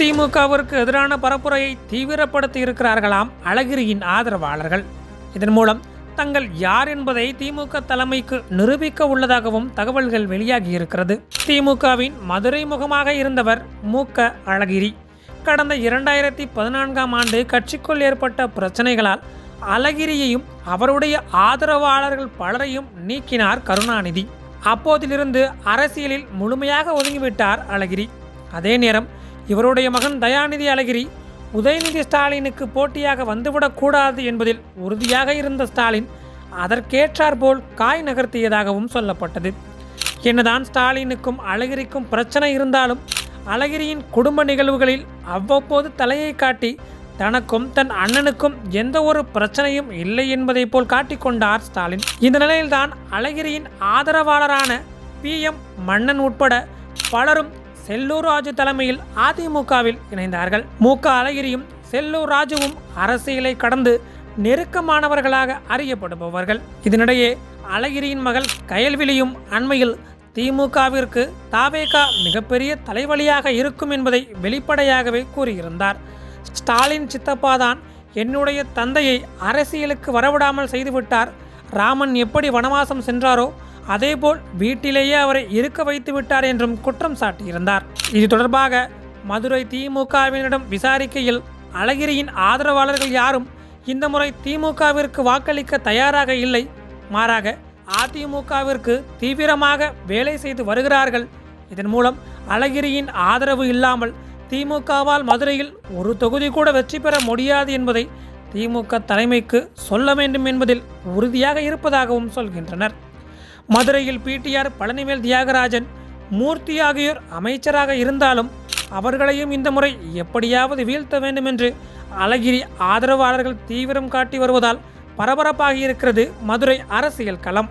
திமுகவிற்கு எதிரான பரப்புரையை தீவிரப்படுத்தி இருக்கிறார்களாம் அழகிரியின் ஆதரவாளர்கள். இதன் மூலம் தங்கள் யார் என்பதை திமுக தலைமைக்கு நிரூபிக்க உள்ளதாகவும் தகவல்கள் வெளியாகியிருக்கிறது. திமுகவின் மதுரை முகமாக இருந்தவர் மு.க. அழகிரி. கடந்த 2014ஆம் ஆண்டு கட்சிக்குள் ஏற்பட்ட பிரச்சனைகளால் அழகிரியையும் அவருடைய ஆதரவாளர்கள் பலரையும் நீக்கினார் கருணாநிதி. அப்போதிலிருந்து அரசியலில் முழுமையாக ஒதுங்கிவிட்டார் அழகிரி. அதே நேரம் இவருடைய மகன் தயாநிதி அழகிரி உதயநிதி ஸ்டாலினுக்கு போட்டியாக வந்துவிடக்கூடாது என்பதில் உறுதியாக இருந்த ஸ்டாலின் அதற்கேற்றாற்போல் காய் நகர்த்தியதாகவும் சொல்லப்பட்டது. என்னதான் ஸ்டாலினுக்கும் அழகிரிக்கும் பிரச்சனை இருந்தாலும் அழகிரியின் குடும்ப நிகழ்வுகளில் அவ்வப்போது தலையை காட்டி தனக்கும் தன் அண்ணனுக்கும் எந்த ஒரு பிரச்சனையும் இல்லை என்பதை போல் காட்டிக்கொண்டார் ஸ்டாலின். இந்த நிலையில்தான் அழகிரியின் ஆதரவாளரான PM மன்னன் உட்பட பலரும் செல்லூர் ராஜு தலைமையில் அதிமுகவில் இணைந்தார்கள். மு.க. அழகிரியும் செல்லூர் ராஜுவும் அரசியலை கடந்து நெருக்கமானவர்களாக அறியப்படுபவர்கள். இதனிடையே அழகிரியின் மகள் கயல்விழியும் அண்மையில் திமுகவிற்கு தாவேக மிகப்பெரிய தலைவலியாக இருக்கும் என்பதை வெளிப்படையாகவே கூறியிருந்தார். ஸ்டாலின் சித்தப்பாதான் என்னுடைய தந்தையை அரசியலுக்கு வரவிடாமல் செய்துவிட்டார். ராமன் எப்படி வனவாசம் சென்றாரோ அதேபோல் வீட்டிலேயே அவரை இருக்க வைத்து விட்டார் என்றும் குற்றம் சாட்டியிருந்தார். இது தொடர்பாக மதுரை திமுகவினரிடம் விசாரிக்கையில் அழகிரியின் ஆதரவாளர்கள் யாரும் இந்த முறை திமுகவிற்கு வாக்களிக்க தயாராக இல்லை, மாறாக அதிமுகவிற்கு தீவிரமாக வேலை செய்து வருகிறார்கள். இதன் மூலம் அழகிரியின் ஆதரவு இல்லாமல் திமுகவால் மதுரையில் ஒரு தொகுதி கூட வெற்றி பெற முடியாது என்பதை திமுக தலைமைக்கு சொல்ல வேண்டும் என்பதில் உறுதியாக இருப்பதாகவும் சொல்கின்றனர். மதுரையில் PTR, பழனிவேல் தியாகராஜன், மூர்த்தி ஆகியோர் அமைச்சராக இருந்தாலும் அவர்களையும் இந்த முறை எப்படியாவது வீழ்த்த வேண்டும் என்று அழகிரி ஆதரவாளர்கள் தீவிரம் காட்டி வருவதால் பரபரப்பாகி இருக்கிறது மதுரை அரசியல் களம்.